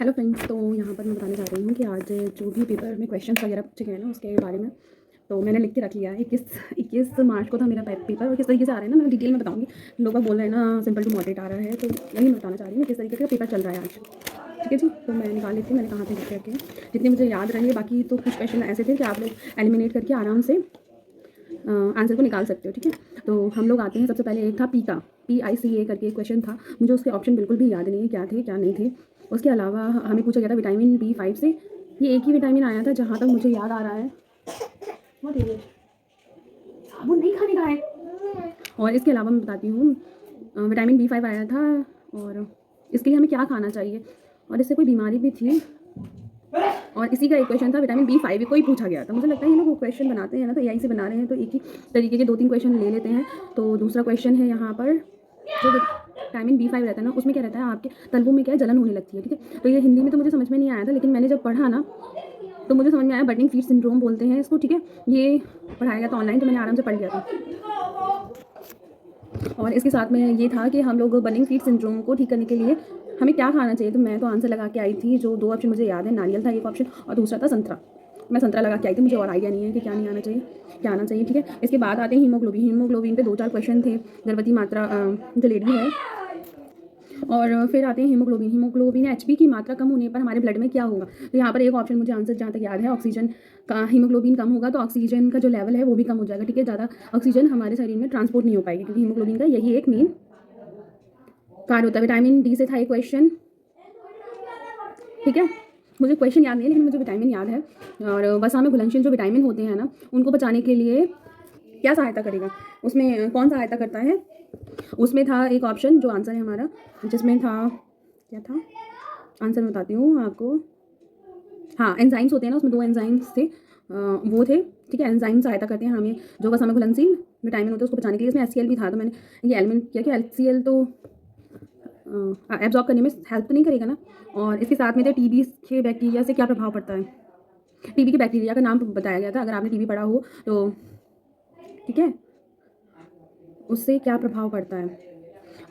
Hello friends, तो यहाँ पर मैं बताने जा रही हूँ कि आज जो भी पेपर में क्वेश्चंस वगैरह पूछे गए ना उसके बारे में तो मैंने लिख के रख लिया है। 21 मार्च को था मेरा पेपर और किस तरीके से आ रहे हैं ना मैं डिटेल में बताऊँगी। लोग बोल रहे हैं ना सिंपल टू मॉडरेट आ रहा है, तो यही मैं बताना चाह रही हूँ किस तरीके का पेपर चल रहा है आज। ठीक है जी, तो मैं निकाल लेती हूँ मैंने कहाँ पे लिख के रखे हैं जितने मुझे याद रहे। बाकी तो कुछ क्वेश्चन ऐसे थे कि आप लोग एलिमिनेट करके आराम से आंसर को निकाल सकते हो। ठीक है, तो हम लोग आते हैं। सबसे पहले एक था PICA करके एक क्वेश्चन था। मुझे उसके ऑप्शन बिल्कुल भी याद नहीं है क्या थे क्या नहीं थे। उसके अलावा हमें पूछा गया था विटामिन B5 से। ये एक ही विटामिन आया था जहाँ तक मुझे याद आ रहा है। साबुन नहीं खाने का है। और इसके अलावा मैं बताती हूँ विटामिन B5 आया था और इसके लिए हमें क्या खाना चाहिए और इससे कोई बीमारी भी थी। और इसी का एक क्वेश्चन था विटामिन B5 को ही पूछा गया था। मुझे लगता है ये लोग क्वेश्चन बनाते हैं ना तो AI से बना रहे हैं, तो एक ही तरीके के 2-3 क्वेश्चन ले लेते हैं। तो दूसरा क्वेश्चन है यहाँ पर जो विटामिन B5 रहता है ना उसमें क्या रहता है, आपके तलवों में क्या है, जलन होने लगती है। ठीक है, तो ये हिंदी में तो मुझे समझ में नहीं आया था, लेकिन मैंने जब पढ़ा ना तो मुझे समझ में आया। बर्निंग फीट सिंड्रोम बोलते हैं इसको। ठीक है, ये पढ़ाया गया था ऑनलाइन तो मैंने आराम से पढ़ लिया था। और इसके साथ में ये था कि हम लोग बर्निंग फीट सिंड्रोम को ठीक करने के लिए हमें क्या खाना चाहिए। तो मैं तो आंसर लगा के आई थी। जो 2 ऑप्शन मुझे याद है, नारियल था एक ऑप्शन और दूसरा था संतरा। मैं संतरा लगा के आई थी, मुझे और आइडिया नहीं है कि क्या नहीं आना चाहिए क्या आना चाहिए। ठीक है, इसके बाद आते हैं हीमोग्लोबिन पे 2-4 क्वेश्चन थे। गर्भवती मात्रा जो लेडी है, और फिर आते हैं हीमोग्लोबिन HP की मात्रा कम होने पर हमारे ब्लड में क्या होगा। तो यहाँ पर एक ऑप्शन मुझे आंसर जहाँ तक याद है, ऑक्सीजन का हीमोग्लोबिन कम होगा तो ऑक्सीजन का जो लेवल है वो भी कम हो जाएगा। ठीक है, ज़्यादा ऑक्सीजन हमारे शरीर में ट्रांसपोर्ट नहीं हो पाएगी क्योंकि हीमोग्लोबिन का यही एक मेन कार्य होता है। विटामिन D से था एक क्वेश्चन। ठीक है, मुझे क्वेश्चन याद नहीं है लेकिन मुझे विटामिन याद है। और वसा में घुलनशील जो विटामिन होते हैं ना उनको बचाने के लिए क्या सहायता करेगा, उसमें कौन सहायता करता है। उसमें था एक ऑप्शन जो आंसर है हमारा, जिसमें था क्या था आंसर मैं बताती हूँ आपको। हाँ, एंजाइम्स होते हैं ना, उसमें 2 एंजाइम्स थे, वो थे। ठीक है, एंजाइम सहायता करते हैं हमें जो वसा में घुलनशील विटामिन होते हैं उसको बचाने के लिए। इसमें HCl भी था, तो मैंने ये एलिमेंट किया कि HCl तो एब्जॉर्ब करने में हेल्प तो नहीं करेगा ना। और इसके साथ में थे TB के बैक्टीरिया से क्या प्रभाव पड़ता है। TB के बैक्टीरिया का नाम बताया गया था, अगर आपने TB पढ़ा हो तो। ठीक है, उससे क्या प्रभाव पड़ता है।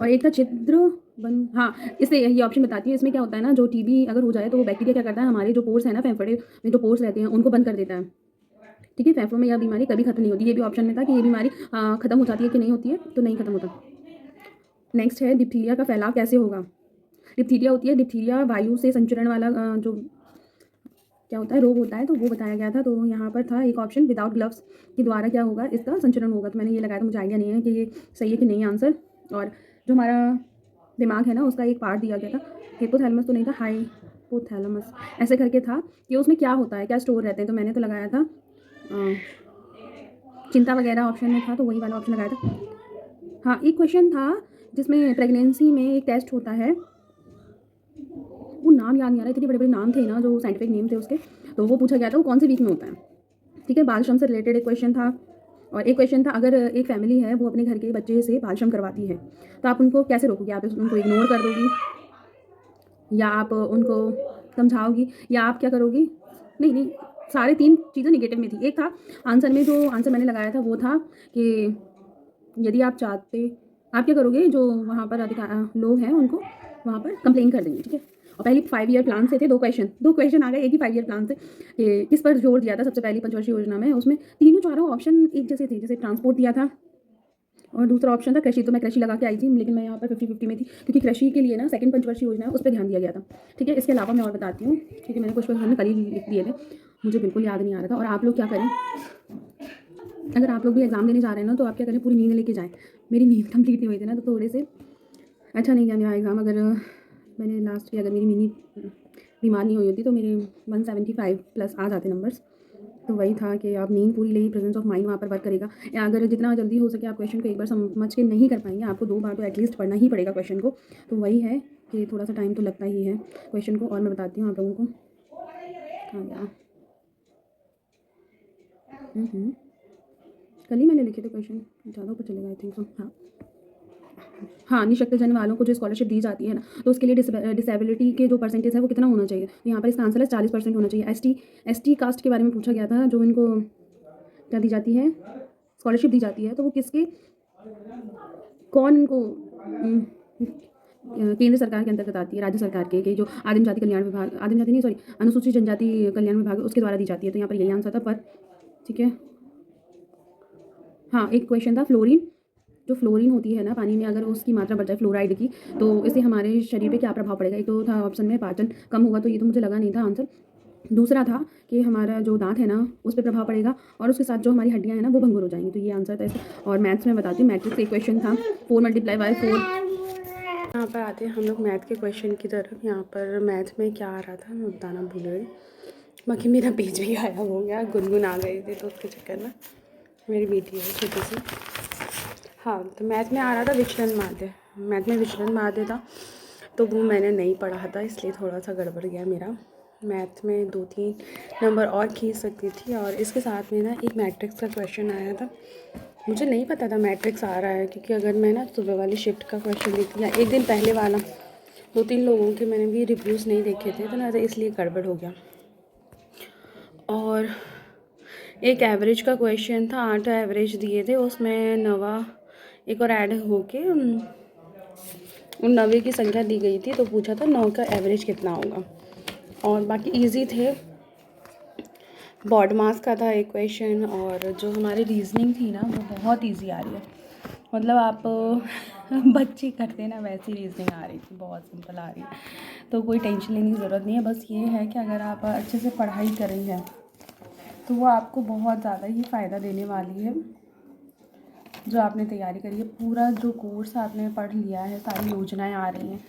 और एक था छिद्र बन, हाँ इससे ये ऑप्शन बताती है। इसमें क्या होता है ना, जो TB अगर हो जाए तो वो बैक्टीरिया क्या करता है, हमारे जो पोर्स है ना, फेफड़े में जो पोर्स रहते हैं उनको बंद कर देता है। ठीक है, फेफड़ों में यह बीमारी कभी खत्म नहीं होती। ये भी ऑप्शन में था कि ये बीमारी खत्म हो जाती है कि नहीं होती है, तो नहीं खत्म होता। नेक्स्ट है डिप्थीरिया का फैलाव कैसे होगा। डिप्थीरिया होती है, डिप्थीरिया वायु से संचरण वाला जो क्या होता है रोग होता है, तो वो बताया गया था। तो यहाँ पर था एक ऑप्शन विदाउट ग्लव्स के द्वारा क्या होगा, इसका संचरण होगा। तो मैंने ये लगाया, तो मुझे आइडिया नहीं है कि ये सही है कि नहीं आंसर। और जो हमारा दिमाग है ना उसका एक पार्ट दिया गया था, हिपोथैलेमस तो नहीं था, हाइपोथैलेमस ऐसे करके था कि उसमें क्या होता है, क्या स्टोर रहते हैं। तो मैंने तो लगाया था चिंता वगैरह ऑप्शन में था, तो वही वाला ऑप्शन लगाया था। हाँ, एक क्वेश्चन था जिसमें प्रेगनेंसी में एक टेस्ट होता है, वो नाम याद नहीं आ रहा, इतने बड़े बड़े नाम थे ना जो साइंटिफिक नेम थे उसके। तो वो पूछा गया था वो कौन से वीक में होता है। ठीक है, बाल श्रम से रिलेटेड एक क्वेश्चन था। और एक क्वेश्चन था, अगर एक फैमिली है वो अपने घर के बच्चे से बाल श्रम करवाती है तो आप उनको कैसे रोकोगे। आप उनको इग्नोर कर दोगी या आप उनको समझाओगी या आप क्या करोगी। नहीं नहीं, सारे 3 चीज़ें निगेटिव में थी। एक था आंसर में, जो आंसर मैंने लगाया था वो था कि यदि आप चाहते, आप क्या करोगे, जो वहाँ पर लोग हैं उनको वहाँ पर कंप्लेन कर देंगे। ठीक है, और पहली 5 ईयर प्लान से थे 2 क्वेश्चन आ गए एक ही 5 ईयर प्लान से। कि किस पर जोर दिया था सबसे पहली पंचवर्षीय योजना में, उसमें तीनों चारों ऑप्शन एक जैसे थे। जैसे ट्रांसपोर्ट दिया था और दूसरा ऑप्शन था कृषि। तो मैं कृषि लगा के आई थी, लेकिन मैं यहाँ पर 50-50 में थी क्योंकि कृषि के लिए ना सेकंड पंचवर्षीय योजना है उस पर ध्यान दिया गया था। ठीक है, इसके अलावा मैं और बताती हूँ क्योंकि मैंने कुछ क्वेश्चन कल ही लिख दिए थे, मुझे बिल्कुल याद नहीं आ रहा था। और आप लोग क्या करें, अगर आप लोग भी एग्जाम देने जा रहे हैं ना तो आप क्या करें, पूरी नींद लेके जाएं। मेरी नींद कंप्लीट नहीं हुई थी ना, तो थोड़े से अच्छा नहीं गया मेरा एग्ज़ाम। अगर मैंने लास्ट ईयर अगर मेरी मिनी बीमार नहीं हुई होती तो मेरे 175 प्लस आ जाते नंबर्स। तो वही था कि आप नींद पूरी ले, प्रेजेंस ऑफ माइंड वहाँ पर वर्क करेगा। या अगर जितना जल्दी हो सके आप क्वेश्चन को एक बार समझ के नहीं कर पाएंगे, आपको 2 बार तो एटलीस्ट पढ़ना ही पड़ेगा क्वेश्चन को। तो वही है कि थोड़ा सा टाइम तो लगता ही है क्वेश्चन को। और मैं बताती हूँ आप लोगों को कहाँ गया, कल ही मैंने लिखे थे क्वेश्चन, ज़्यादा ऊपर चलेगा आई थिंक सो। हाँ हाँ, निःशक्तजन वालों को जो स्कॉलरशिप दी जाती है ना, तो उसके लिए डिसेबिलिटी के जो परसेंटेज है वो कितना होना चाहिए। तो यहाँ पर इसका आंसर है 40% होना चाहिए। ST कास्ट के बारे में पूछा गया था, जो इनको क्या दी जाती है, स्कॉलरशिप दी जाती है, तो वो किसके, कौन इनको केंद्र सरकार के अंतर्गत आती है, राज्य सरकार के जो आदिम जाति कल्याण विभाग, आदिम जाति नहीं सॉरी, अनुसूचित जनजाति कल्याण विभाग उसके द्वारा दी जाती है। तो यहाँ पर यही आंसर था पर, ठीक है। हाँ, एक क्वेश्चन था फ्लोरीन, जो फ्लोरीन होती है ना पानी में, अगर उसकी मात्रा बढ़ जाए फ्लोराइड की, तो इससे हमारे शरीर पे क्या प्रभाव पड़ेगा। एक तो था ऑप्शन में पाचन कम होगा, तो ये तो मुझे लगा नहीं था आंसर। दूसरा था कि हमारा जो दांत है ना उस पर प्रभाव पड़ेगा, और उसके साथ जो हमारी हड्डियाँ हैं ना वो भंगुर हो जाएंगी। तो ये आंसर था इसका। और मैथ्स में बताती हूँ, मैट्रिक्स एक क्वेश्चन था 4 × 4। यहाँ पर आते हैं हम लोग मैथ के क्वेश्चन की तरफ। यहाँ पर मैथ में क्या आ रहा था मैं बताना भूल गई, बाकी मेरा पेज भी गायब हो गया, गुनगुन आ गई थी तो उसके चक्कर में। मेरी बेटी है छोटी सी। हाँ, तो मैथ में आ रहा था विचलन माध्य, मैथ में विचलन माध्य था, तो वो मैंने नहीं पढ़ा था इसलिए थोड़ा सा गड़बड़ गया मेरा। मैथ में 2-3 नंबर और खींच सकती थी। और इसके साथ में ना एक मैट्रिक्स का क्वेश्चन आया था, मुझे नहीं पता था मैट्रिक्स आ रहा है, क्योंकि अगर मैं ना सुबह वाली शिफ्ट का क्वेश्चन देखती, या एक दिन पहले वाला 2-3 लोगों के मैंने भी रिव्यूज़ नहीं देखे थे, तो ना इसलिए गड़बड़ हो गया। और एक एवरेज का क्वेश्चन था, 8 एवरेज दिए थे, उसमें 9वां एक और ऐड होके उन 9वें की संख्या दी गई थी, तो पूछा था 9 का एवरेज कितना होगा। और बाकी इजी थे। बॉड मास का था एक क्वेश्चन, और जो हमारी रीजनिंग थी ना वो बहुत इजी आ रही है, मतलब आप बच्चे करते ना वैसी रीजनिंग आ रही थी, बहुत सिंपल आ रही है। तो कोई टेंशन लेने की ज़रूरत नहीं है। बस ये है कि अगर आप अच्छे से पढ़ाई कर रही हैं तो वो आपको बहुत ज़्यादा ही फ़ायदा देने वाली है। जो आपने तैयारी करी है, पूरा जो कोर्स आपने पढ़ लिया है, सारी योजनाएं आ रही हैं,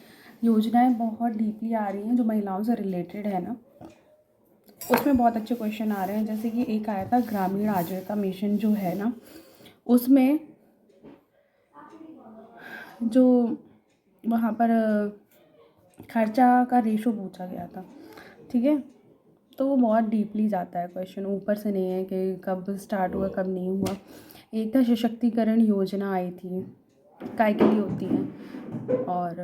योजनाएं बहुत डीपली आ रही हैं जो महिलाओं से रिलेटेड है ना, उसमें बहुत अच्छे क्वेश्चन आ रहे हैं। जैसे कि एक आया था ग्रामीण आजीविका मिशन जो है ना, उसमें जो वहाँ पर खर्चा का रेशो पूछा गया था, ठीक है। तो वो बहुत डीपली जाता है क्वेश्चन, ऊपर से नहीं है कि कब स्टार्ट हुआ कब नहीं हुआ। एक था सशक्तिकरण योजना आई थी, काय के लिए होती है। और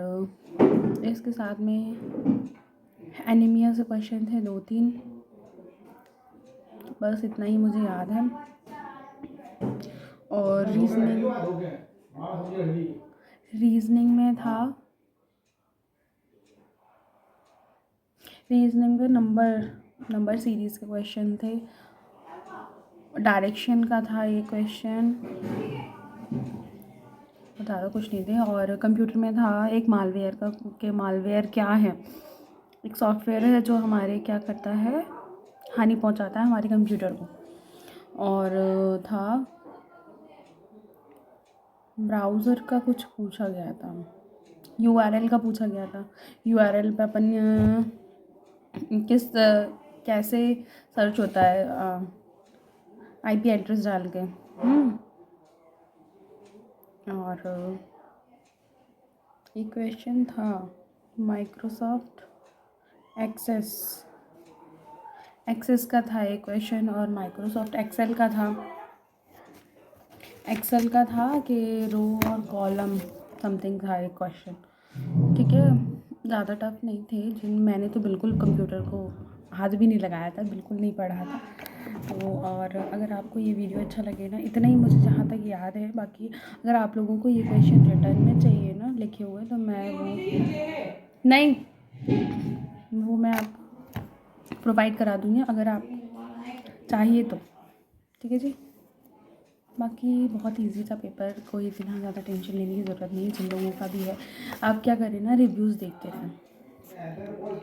इसके साथ में एनीमिया से क्वेश्चन थे 2-3, बस इतना ही मुझे याद है। और रीजनिंग में था, रीजनिंग के नंबर सीरीज़ के क्वेश्चन थे। डायरेक्शन का था ये क्वेश्चन, ज़्यादा कुछ नहीं थे। और कंप्यूटर में था एक मालवेयर का, कि मालवेयर क्या है। एक सॉफ्टवेयर है जो हमारे क्या करता है, हानि पहुंचाता है हमारे कंप्यूटर को। और था ब्राउज़र का कुछ पूछा गया था, URL का पूछा गया था। URL पे अपन कैसे सर्च होता है, IP एड्रेस डाल के। और एक क्वेश्चन था माइक्रोसॉफ्ट एक्सेस का था एक क्वेश्चन, और माइक्रोसॉफ्ट एक्सेल का था कि रो और कॉलम समथिंग था एक क्वेश्चन, ठीक है। ज़्यादा टफ नहीं थे, जिन मैंने तो बिल्कुल कंप्यूटर को हाथ भी नहीं लगाया था, बिल्कुल नहीं पढ़ा था। तो और अगर आपको ये वीडियो अच्छा लगे ना, इतना ही मुझे जहाँ तक याद है, बाकी अगर आप लोगों को ये क्वेश्चन रिटर्न में चाहिए ना लिखे हुए, तो मैं वो मैं आपको प्रोवाइड करा दूँगी अगर आप चाहिए तो, ठीक है जी। बाकी बहुत इजी था पेपर, कोई इतना ज़्यादा टेंशन लेने की ज़रूरत नहीं है। जिन लोगों का भी है, आप क्या करें ना, रिव्यूज़ देखते रहें।